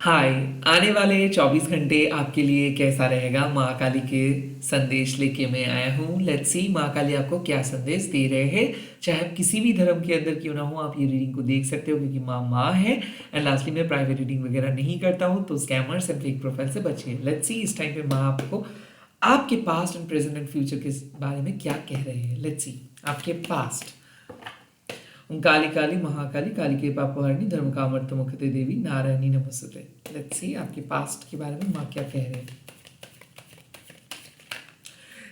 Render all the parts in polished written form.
हाय। आने वाले 24 घंटे आपके लिए कैसा रहेगा? माँ काली के संदेश लेके मैं आया हूँ। लेट्स सी माँ काली आपको क्या संदेश दे रहे हैं। चाहे आप किसी भी धर्म के अंदर क्यों ना हो, आप ये रीडिंग को देख सकते हो क्योंकि माँ माँ है। एंड लास्टली मैं प्राइवेट रीडिंग वगैरह नहीं करता हूँ, तो स्कैमर्स एंड फेक प्रोफाइल से बचिए। लेट्स सी इस टाइम पे माँ आपको आपके past and present and future के बारे में क्या कह रहे हैं। लेट्स सी आपके पास्ट। ओं काली काली महाकाली कालिके पापहारिणी धर्म कामर्थ मुक्ते देवी नारायणी नमस्ते। लेट्स सी आपके पास्ट के बारे में माँ क्या कह रहे हैं।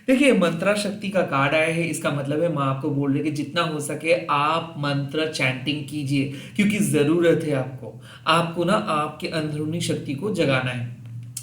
देखिए, मंत्रा शक्ति का कार्ड आया है, इसका मतलब है माँ आपको बोल रही है कि जितना हो सके आप मंत्र चैंटिंग कीजिए, क्योंकि जरूरत है आपको ना आपके अंदरूनी शक्ति को जगाना है।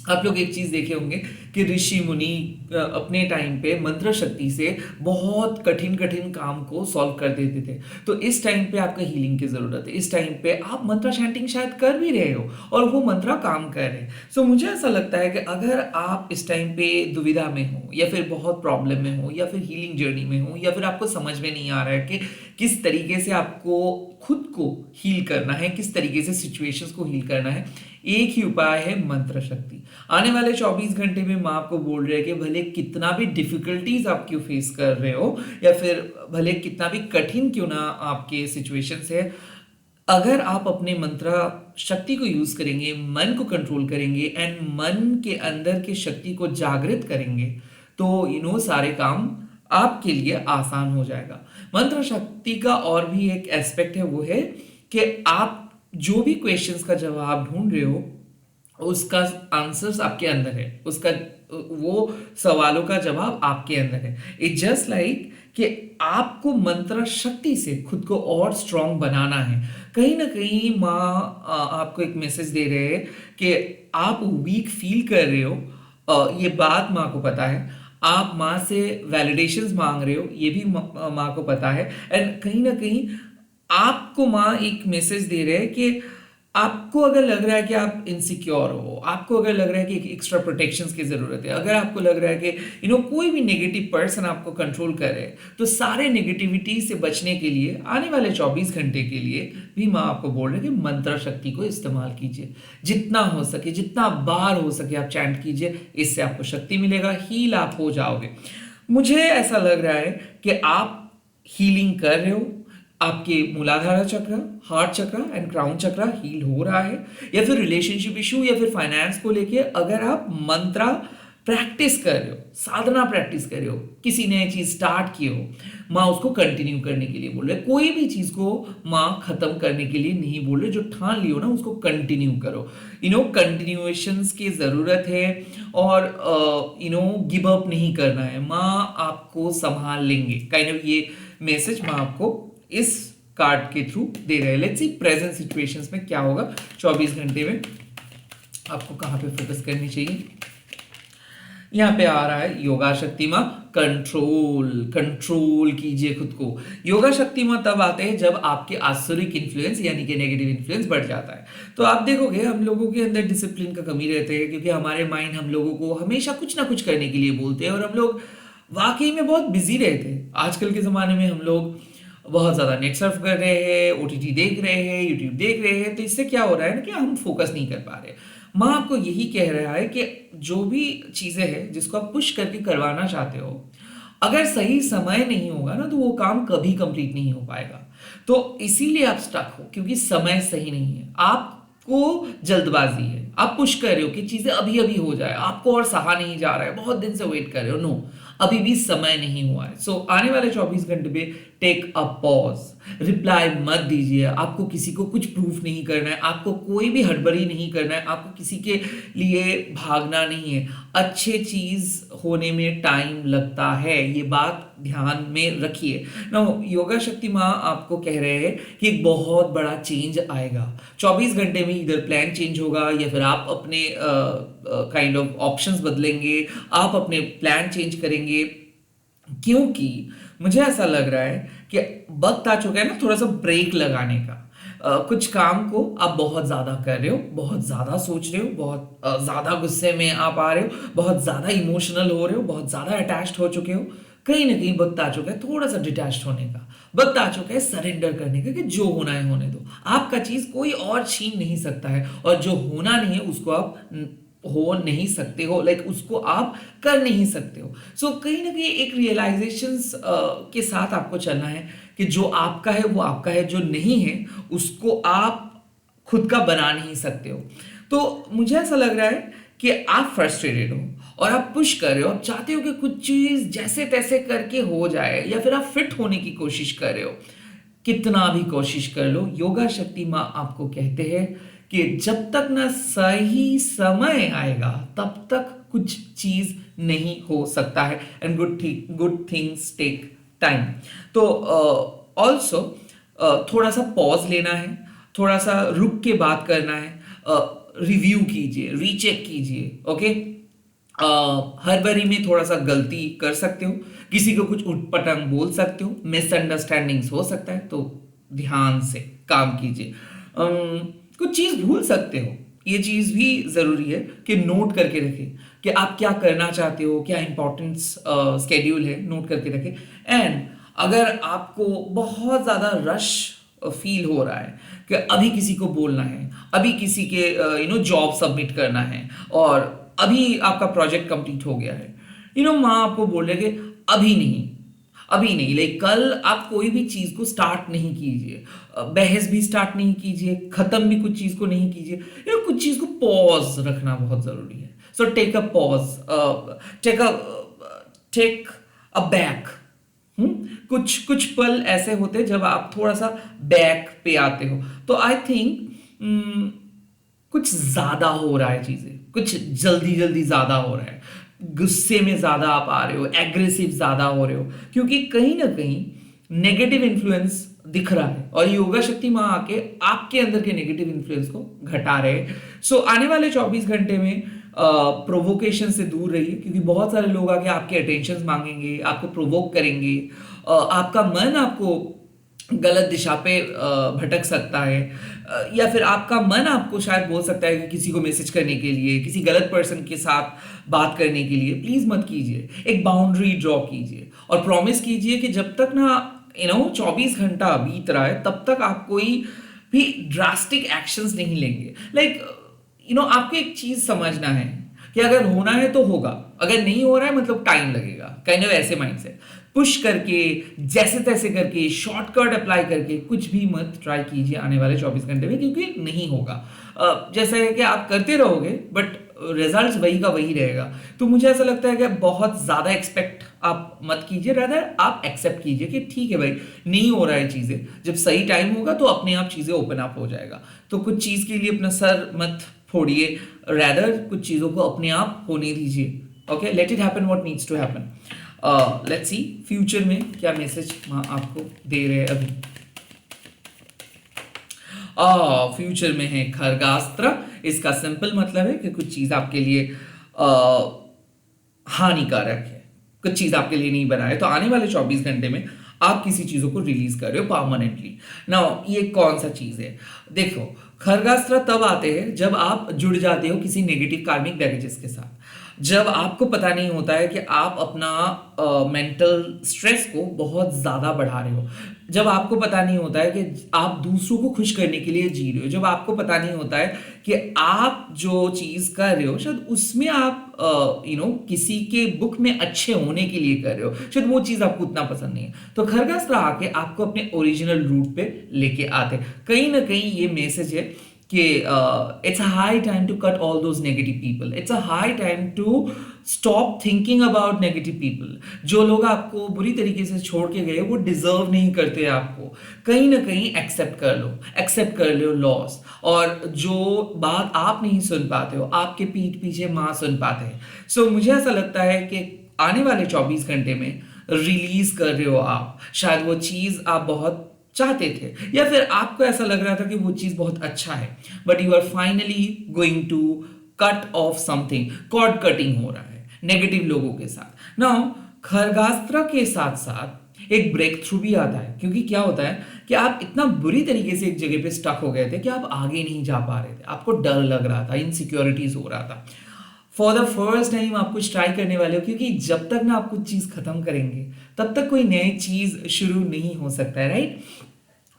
आप लोग एक चीज देखे होंगे कि ऋषि मुनि अपने टाइम पे मंत्र शक्ति से बहुत कठिन कठिन काम को सॉल्व कर देते थे। तो इस टाइम पे आपका हीलिंग की जरूरत है। इस टाइम पे आप मंत्र चैंटिंग शायद कर भी रहे हो और वो मंत्र काम कर रहे हैं। सो मुझे ऐसा लगता है कि अगर आप इस टाइम पे दुविधा में हो या फिर बहुत प्रॉब्लम में हो या फिर हीलिंग जर्नी में हो या फिर आपको समझ में नहीं आ रहा है कि किस तरीके से आपको खुद को हील करना है, किस तरीके से सिचुएशंस को हील करना है, एक ही उपाय है मंत्र शक्ति। आने वाले 24 घंटे में माँ आपको बोल रहे हैं कि भले कितना भी डिफिकल्टीज आप क्यों फेस कर रहे हो या फिर भले कितना भी कठिन क्यों ना आपके सिचुएशंस है, अगर आप अपने मंत्र शक्ति को यूज करेंगे, मन को कंट्रोल करेंगे एंड मन के अंदर की शक्ति को जागृत करेंगे, तो सारे काम आपके लिए आसान हो जाएगा। मंत्र शक्ति का और भी एक एस्पेक्ट है, वो है कि आप जो भी क्वेश्चंस का जवाब ढूंढ रहे हो उसका आंसर्स आपके अंदर है, उसका वो सवालों का जवाब आपके अंदर है। इट जस्ट लाइक कि आपको मंत्र शक्ति से खुद को और स्ट्रांग बनाना है। कहीं ना कहीं माँ आपको एक मैसेज दे रहे हैं कि आप वीक फील कर रहे हो। ये बात माँ को पता है। आप माँ से वैलिडेशंस मांग रहे हो, ये भी माँ को पता है। एंड कहीं ना कहीं आपको माँ एक मैसेज दे रहे हैं कि आपको अगर लग रहा है कि आप इनसिक्योर हो, आपको अगर लग रहा है कि एक्स्ट्रा प्रोटेक्शंस की जरूरत है, अगर आपको लग रहा है कि कोई भी नेगेटिव पर्सन आपको कंट्रोल करे, तो सारे नेगेटिविटी से बचने के लिए आने वाले 24 घंटे के लिए भी माँ आपको बोल रहे हैं कि मंत्र शक्ति को इस्तेमाल कीजिए। जितना हो सके, जितना बार हो सके आप चैंट कीजिए, इससे आपको शक्ति मिलेगा, हील आप हो जाओगे। मुझे ऐसा लग रहा है कि आप हीलिंग कर रहे हो। आपके मूलाधार चक्र, हार्ट चक्र एंड क्राउन चक्र हील हो रहा है, या फिर रिलेशनशिप इशू या फिर फाइनेंस को लेके अगर आप मंत्रा प्रैक्टिस कर रहे हो, साधना प्रैक्टिस कर रहे हो, किसी नई चीज स्टार्ट की हो, माँ उसको कंटिन्यू करने के लिए बोल रहे। कोई भी चीज को माँ खत्म करने के लिए नहीं बोल रहे, जो ठान लियो ना उसको कंटिन्यू करो। कंटिन्यूएशंस की जरूरत है और गिव अप नहीं करना है। माँ आपको संभाल लेंगे, काइंड ऑफ ये मैसेज माँ आपको इस कार्ड के थ्रू दे रहे हैं। लेट्स सी प्रेजेंट सिचुएशंस में क्या होगा 24 घंटे में, आपको कहां पे फोकस करनी चाहिए। यहां पे आ रहा है योगा शक्ति मां कंट्रोल कीजिए खुद को। योगा शक्ति मां तब आते हैं जब आपके आसुरिक इन्फ्लुएंस यानी कि नेगेटिव इन्फ्लुएंस बढ़ जाता है। तो आप देखोगे हम लोगों के अंदर डिसिप्लिन का कमी रहते हैं, क्योंकि हमारे माइंड हम लोगों को हमेशा कुछ ना कुछ करने के लिए बोलते हैं और हम लोग वाकई में बहुत बिजी रहते हैं। आजकल के जमाने में हम लोग बहुत ज़्यादा नेट सर्फ कर रहे हैं, ओटीटी देख रहे हैं, यूट्यूब देख रहे हैं, तो इससे क्या हो रहा है ना कि हम फोकस नहीं कर पा रहे। माँ आपको यही कह रहा है कि जो भी चीज़ें हैं जिसको आप पुश करके करवाना चाहते हो, अगर सही समय नहीं होगा ना तो वो काम कभी कंप्लीट नहीं हो पाएगा। तो इसीलिए आप स्टक हो, क्योंकि समय सही नहीं है। आपको जल्दबाजी है, आप पुश कर रहे हो कि चीज़ें अभी अभी हो जाए, आपको और सहा नहीं जा रहा है, बहुत दिन से वेट कर रहे हो। नो, अभी भी समय नहीं हुआ है। सो आने वाले 24 घंटे में टेक अ पॉज, रिप्लाई मत दीजिए। आपको किसी को कुछ प्रूफ नहीं करना है, आपको कोई भी हड़बड़ी नहीं करना है, आपको किसी के लिए भागना नहीं है। अच्छे चीज होने में टाइम लगता है, ये बात ध्यान में रखिए। ना योगा शक्ति माँ आपको कह रहे हैं कि एक बहुत बड़ा चेंज आएगा 24 घंटे में। इधर प्लान चेंज होगा या फिर आप अपने काइंड ऑफ ऑप्शंस बदलेंगे, आप अपने प्लान चेंज करेंगे, क्योंकि मुझे ऐसा लग रहा है कि वक्त आ चुका है ना थोड़ा सा ब्रेक लगाने का। कुछ काम को आप बहुत ज्यादा कर रहे हो, बहुत ज्यादा सोच रहे हो, बहुत ज्यादा गुस्से में आप आ रहे हो, बहुत ज्यादा इमोशनल हो रहे हो, बहुत ज्यादा अटैच्ड हो चुके हो। कहीं ना कहीं वक्त आ चुका है थोड़ा सा डिटैच होने का, वक्त आ चुका है सरेंडर करने का कि जो होना है होने दो। आपका चीज कोई और छीन नहीं सकता है, और जो होना नहीं है उसको आप हो नहीं सकते हो, लाइक उसको आप कर नहीं सकते हो। सो कहीं ना कहीं एक रियलाइजेशन के साथ आपको चलना है कि जो आपका है वो आपका है, जो नहीं है उसको आप खुद का बना नहीं सकते हो। तो मुझे ऐसा लग रहा है कि आप फ्रस्ट्रेटेड हो और आप पुश कर रहे हो, आप चाहते हो कि कुछ चीज जैसे तैसे करके हो जाए, या फिर आप फिट होने की कोशिश कर रहे हो। कितना भी कोशिश कर लो, योगा शक्ति माँ आपको कहते हैं कि जब तक ना सही समय आएगा तब तक कुछ चीज नहीं हो सकता है, and good things take time. तो ऑल्सो थोड़ा सा पॉज लेना है, थोड़ा सा रुक के बात करना है, रिव्यू कीजिए, रीचेक कीजिए। ओके, हर बारी में थोड़ा सा गलती कर सकते हो, किसी को कुछ उटपटांग बोल सकते हो, मिसअंडरस्टैंडिंग्स हो सकता है, तो ध्यान से काम कीजिए। कुछ चीज भूल सकते हो, ये चीज भी जरूरी है कि नोट करके रखें कि आप क्या करना चाहते हो, क्या इंपॉर्टेंस स्केड्यूल है, नोट करके रखें। एंड अगर आपको बहुत ज्यादा रश फील हो रहा है कि अभी किसी को बोलना है, अभी किसी के जॉब सबमिट करना है, और अभी आपका प्रोजेक्ट कंप्लीट हो गया है, माँ आपको बोल रहे कि अभी नहीं, अभी नहीं, लाइक कल आप कोई भी चीज को स्टार्ट नहीं कीजिए, बहस भी स्टार्ट नहीं कीजिए, खत्म भी कुछ चीज को नहीं कीजिए। कुछ चीज को पॉज रखना बहुत जरूरी है। So take a pause, take a back. कुछ कुछ पल ऐसे होते हैं जब आप थोड़ा सा बैक पे आते हो, तो आई थिंक कुछ ज्यादा हो रहा है, चीजें कुछ जल्दी जल्दी ज्यादा हो रहा है, गुस्से में ज्यादा आप आ रहे हो, एग्रेसिव ज्यादा हो रहे हो, क्योंकि कहीं ना कहीं नेगेटिव इन्फ्लुएंस दिख रहा है, और योगा शक्ति मां आके आपके अंदर के नेगेटिव इन्फ्लुएंस को घटा रहे हैं। सो आने वाले 24 घंटे में प्रोवोकेशन से दूर रहिए, क्योंकि बहुत सारे लोग आके आपके अटेंशन मांगेंगे, आपको प्रोवोक करेंगे, आपका मन आपको गलत दिशा पे भटक सकता है, या फिर आपका मन आपको शायद बोल सकता है कि किसी को मैसेज करने के लिए, किसी गलत पर्सन के साथ बात करने के लिए। प्लीज मत कीजिए, एक बाउंड्री ड्रॉ कीजिए और प्रॉमिस कीजिए कि जब तक ना 24 घंटा बीत रहा है तब तक आप कोई भी ड्रास्टिक एक्शंस नहीं लेंगे। लाइक आपको एक चीज समझना है कि अगर होना है तो होगा, अगर नहीं हो रहा है मतलब टाइम लगेगा, काइंड ऑफ ऐसे माइंड से पुश करके, जैसे तैसे करके, शॉर्टकट अप्लाई करके कुछ भी मत ट्राई कीजिए आने वाले 24 घंटे में, क्योंकि नहीं होगा। जैसा है कि आप करते रहोगे बट रिजल्ट वही का वही रहेगा। तो मुझे ऐसा लगता है कि बहुत ज्यादा एक्सपेक्ट आप मत कीजिए, रादर आप एक्सेप्ट कीजिए कि ठीक है भाई, नहीं हो रहा है चीजें, जब सही टाइम होगा तो अपने आप चीजें ओपन अप हो जाएगा। तो कुछ चीज के लिए अपना सर मत फोड़िए, रादर कुछ चीजों को अपने आप होने दीजिए। Okay, let it happen what needs to happen. Let's see future में क्या मैसेज आपको दे रहे हैं अभी। फ्यूचर में है खरगास्त्र। इसका सिंपल मतलब है कि कुछ चीज आपके लिए हानिकारक है, कुछ चीज आपके लिए नहीं बना है, तो आने वाले 24 घंटे में आप किसी चीजों को रिलीज कर रहे हो परमानेंटली। नाउ ये कौन सा चीज है? देखो, खरगास्त्र तब आते हैं जब आप जुड़ जाते हो किसी नेगेटिव कार्मिक बैगेजेस के साथ, जब आपको पता नहीं होता है कि आप अपना मेंटल स्ट्रेस को बहुत ज्यादा बढ़ा रहे हो, जब आपको पता नहीं होता है कि आप दूसरों को खुश करने के लिए जी रहे हो, जब आपको पता नहीं होता है कि आप जो चीज कर रहे हो शायद उसमें आप किसी के बुक में अच्छे होने के लिए कर रहे हो, शायद वो चीज आपको उतना पसंद नहीं है, तो खरगास्त्र आके आपको अपने ओरिजिनल रूट पे लेके आते। कहीं ना कहीं ये मैसेज है कि it's a high time to cut all those negative people, it's a high time to stop thinking about negative people. जो लोग आपको बुरी तरीके से छोड़ के गए वो डिजर्व नहीं करते आपको, कहीं ना कहीं एक्सेप्ट कर लो लॉस। और जो बात आप नहीं सुन पाते हो, आपके पीठ पीछे माँ सुन पाते हैं। सो मुझे ऐसा लगता है कि आने वाले 24 घंटे में रिलीज कर रहे हो आप, शायद वो चीज आप बहुत चाहते थे, या फिर आपको ऐसा लग रहा था कि वो चीज बहुत अच्छा है, but you are finally going to cut off something, cord cutting हो रहा है नेगेटिव लोगों के साथ। नाउ खरगास्त्र के साथ साथ एक ब्रेक थ्रू भी आता है, क्योंकि क्या होता है कि आप इतना बुरी तरीके से एक जगह पे स्टक हो गए थे कि आप आगे नहीं जा पा रहे थे, आपको डर लग रहा था, इनसिक्योरिटीज हो रहा था। फॉर द फर्स्ट टाइम आप कुछ ट्राई करने वाले हो, क्योंकि जब तक ना आप कुछ चीज़ खत्म करेंगे तब तक कोई नई चीज़ शुरू नहीं हो सकता है, राइट?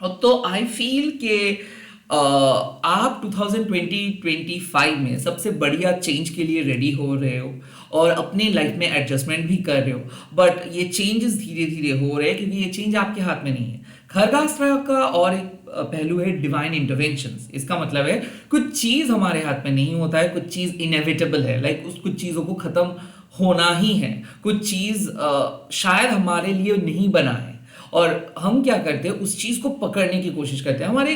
अब तो आई फील कि आप 2020-25 में सबसे बढ़िया चेंज के लिए रेडी हो रहे हो और अपने लाइफ में एडजस्टमेंट भी कर रहे हो, बट ये चेंजेस धीरे धीरे हो रहे हैं क्योंकि ये चेंज आपके हाथ में नहीं है। खरगास्त्र का और एक पहलू है डिवाइन इंटरवेंशंस। इसका मतलब है कुछ चीज़ हमारे हाथ में नहीं होता है, कुछ चीज़ इनएविटेबल है, लाइक उस कुछ चीज़ों को ख़त्म होना ही है, कुछ चीज़ शायद हमारे लिए नहीं बना है और हम क्या करते हैं उस चीज़ को पकड़ने की कोशिश करते हैं। हमारे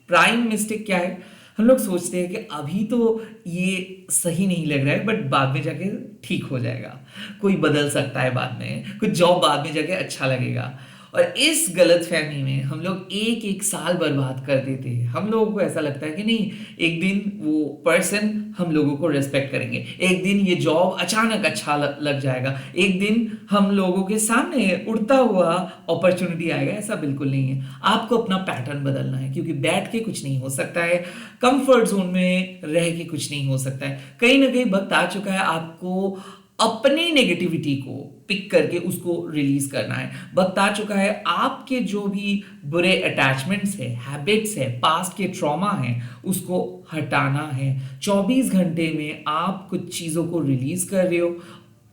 प्राइम मिस्टेक क्या है, हम लोग सोचते हैं कि अभी तो ये सही नहीं लग रहा है बट बाद में जाके ठीक हो जाएगा, कोई बदल सकता है बाद में, कुछ जॉब बाद में जाके अच्छा लगेगा। और इस गलत फहमी में हम लोग एक एक साल बर्बाद कर देते हैं। हम लोगों को ऐसा लगता है कि नहीं, एक दिन वो पर्सन हम लोगों को रेस्पेक्ट करेंगे, एक दिन ये जॉब अचानक अच्छा लग जाएगा, एक दिन हम लोगों के सामने उड़ता हुआ अपॉर्चुनिटी आएगा। ऐसा बिल्कुल नहीं है। आपको अपना पैटर्न बदलना है, क्योंकि बैठ के कुछ नहीं हो सकता है, कंफर्ट जोन में रह के कुछ नहीं हो सकता है। कहीं ना कहीं वक्त आ चुका है आपको अपनी नेगेटिविटी को पिक करके उसको रिलीज करना है। वक्त आ चुका है आपके जो भी बुरे अटैचमेंट्स है, हैबिट्स है, पास्ट के ट्रॉमा है, उसको हटाना है। 24 घंटे में आप कुछ चीज़ों को रिलीज कर रहे हो,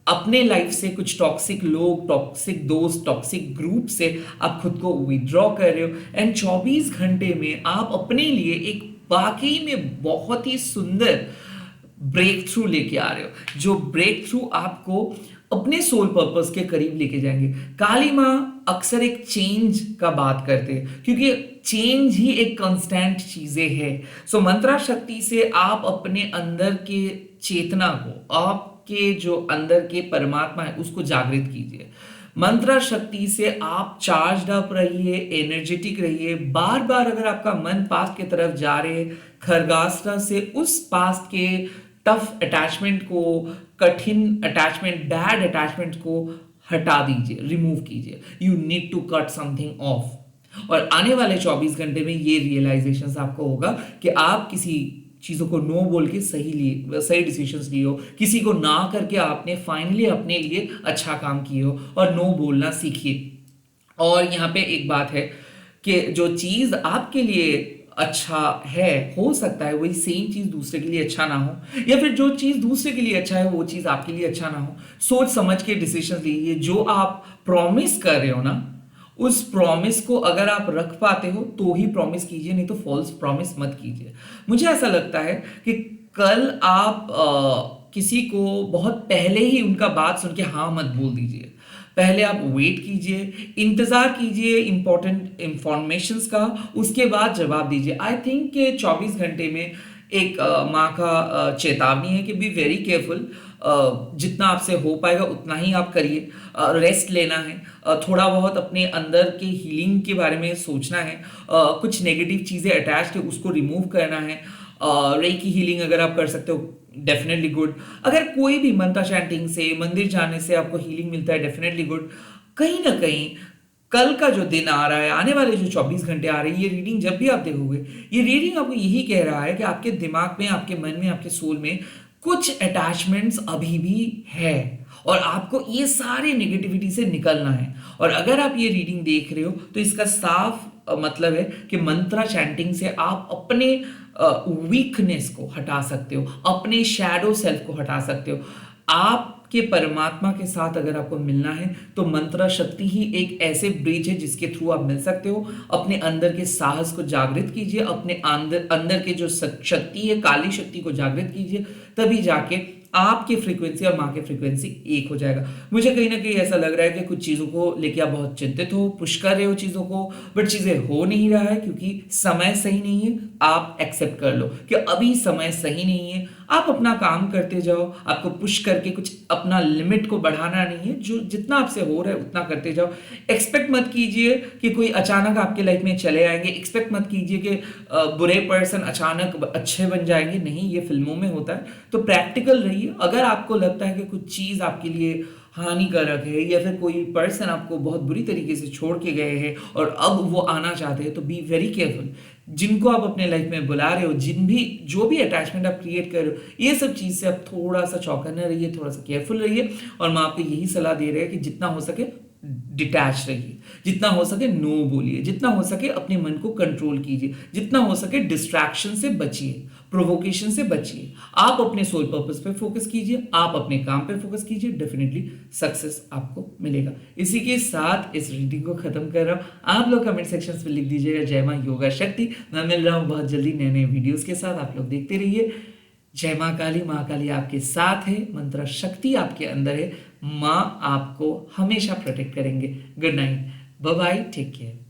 अपने लाइफ से कुछ टॉक्सिक लोग, टॉक्सिक दोस्त, टॉक्सिक ग्रुप से आप खुद को विड्रॉ कर रहे हो एंड 24 घंटे में आप अपने लिए एक वाकई में बहुत ही सुंदर ब्रेक थ्रू लेके आ रहे हो, जो ब्रेक थ्रू आपको अपने सोल पर्पस के करीब लेके जाएंगे। काली माँ अक्सर एक चेंज का बात करते हैं, क्योंकि चेंज ही एक कांस्टेंट चीजें है। सो मंत्रा शक्ति से आप अपने अंदर के चेतना को, आपके जो अंदर के परमात्मा है उसको जागृत कीजिए। मंत्रा शक्ति से आप चार्ज अप रहिए, एनर्जेटिक रहिए। बार बार अगर आपका मन पास्ट की तरफ जा रहे, खरगास्त्र से उस पास्ट के टफ अटैचमेंट को, कठिन अटैचमेंट, बैड अटैचमेंट को हटा दीजिए, रिमूव कीजिए। You need to cut something off. और आने वाले 24 घंटे में ये रियलाइजेशन आपको होगा कि आप किसी चीजों को नो बोल के सही डिसीजंस लिए हो, किसी को ना करके आपने फाइनली अपने लिए अच्छा काम किए हो, और नो बोलना सीखिए। और यहाँ पे एक बात है कि जो चीज आपके लिए अच्छा है, हो सकता है वही सेम चीज दूसरे के लिए अच्छा ना हो, या फिर जो चीज दूसरे के लिए अच्छा है वो चीज आपके लिए अच्छा ना हो। सोच समझ के डिसीजन लीजिए। जो आप प्रॉमिस कर रहे हो ना, उस प्रॉमिस को अगर आप रख पाते हो तो ही प्रॉमिस कीजिए, नहीं तो फॉल्स प्रॉमिस मत कीजिए। मुझे ऐसा लगता है कि कल आप किसी को बहुत पहले ही उनका बात सुन के हाँ मत बोल दीजिए। पहले आप वेट कीजिए, इंतजार कीजिए इंपॉर्टेंट इंफॉर्मेशंस का, उसके बाद जवाब दीजिए। आई थिंक कि 24 घंटे में एक माँ का चेतावनी है कि बी वेरी केयरफुल। जितना आपसे हो पाएगा उतना ही आप करिए। रेस्ट लेना है, थोड़ा बहुत अपने अंदर के हीलिंग के बारे में सोचना है, कुछ नेगेटिव चीज़ें अटैच्ड है उसको रिमूव करना है। रेकी हीलिंग अगर आप कर सकते हो, डेफिनेटली गुड। अगर कोई भी मंत्र चैंटिंग से, मंदिर जाने से आपको हीलिंग मिलता है, डेफिनेटली गुड। कहीं ना कहीं कल का जो दिन आ रहा है, आने वाले जो 24 घंटे आ रहे हैं, ये रीडिंग जब भी आप देखोगे, ये रीडिंग आपको यही कह रहा है कि आपके दिमाग में, आपके मन में, आपके सोल में कुछ अटैचमेंट्स अभी भी है और आपको ये सारे नेगेटिविटी से निकलना है। और अगर आप ये रीडिंग देख रहे हो तो इसका साफ मतलब है कि मंत्रा चैंटिंग से आप अपने वीकनेस को हटा सकते हो, अपने शैडो सेल्फ को हटा सकते हो। आपके परमात्मा के साथ अगर आपको मिलना है तो मंत्रा शक्ति ही एक ऐसे ब्रिज है जिसके थ्रू आप मिल सकते हो। अपने अंदर के साहस को जागृत कीजिए, अपने अंदर के जो शक्ति है, काली शक्ति को जागृत कीजिए, तभी जाके आपकी फ्रीक्वेंसी और माँ की फ्रीक्वेंसी एक हो जाएगा। मुझे कहीं ना कहीं ऐसा लग रहा है कि कुछ चीज़ों को लेके आप बहुत चिंतित हो, पुश कर रहे हो चीज़ों को, बट चीज़ें हो नहीं रहा है क्योंकि समय सही नहीं है। आप एक्सेप्ट कर लो कि अभी समय सही नहीं है। आप अपना काम करते जाओ, आपको पुश करके कुछ अपना लिमिट को बढ़ाना नहीं है, जो जितना आपसे हो रहा है उतना करते जाओ। एक्सपेक्ट मत कीजिए कि कोई अचानक आपके लाइफ में चले आएंगे, एक्सपेक्ट मत कीजिए कि बुरे पर्सन अचानक अच्छे बन जाएंगे, नहीं, ये फिल्मों में होता है। तो प्रैक्टिकल रहिए। अगर आपको लगता है कि कुछ चीज़ आपके लिए हानिकारक है या फिर कोई पर्सन आपको बहुत बुरी तरीके से छोड़ के गए हैं और अब वो आना चाहते हैं, तो बी वेरी केयरफुल। जिनको आप अपने लाइफ में बुला रहे हो, जो भी अटैचमेंट आप क्रिएट कर रहे हो, ये सब चीज से आप थोड़ा सा चौकन्ना रहिए, थोड़ा सा केयरफुल रहिए। और मैं आपको यही सलाह दे रहा है कि जितना हो सके डिटैच रहिए, जितना हो सके नो बोलिए, जितना हो सके अपने मन को कंट्रोल कीजिए, जितना हो सके डिस्ट्रैक्शन से बचिए, प्रोवोकेशन से बचिए। आप अपने सोल पर्पस पे फोकस कीजिए, आप अपने काम पे फोकस कीजिए, डेफिनेटली सक्सेस आपको मिलेगा। इसी के साथ इस रीडिंग को खत्म कर रहा हूं। आप लोग कमेंट सेक्शन में लिख दीजिएगा जय मां योगा शक्ति। मैं मिल रहा हूं बहुत जल्दी नए नए वीडियोस के साथ, आप लोग देखते रहिए। जय मां काली, मां काली आपके साथ है, मंत्र शक्ति आपके अंदर है, मां आपको हमेशा प्रोटेक्ट करेंगे। Good night, bye bye, take care.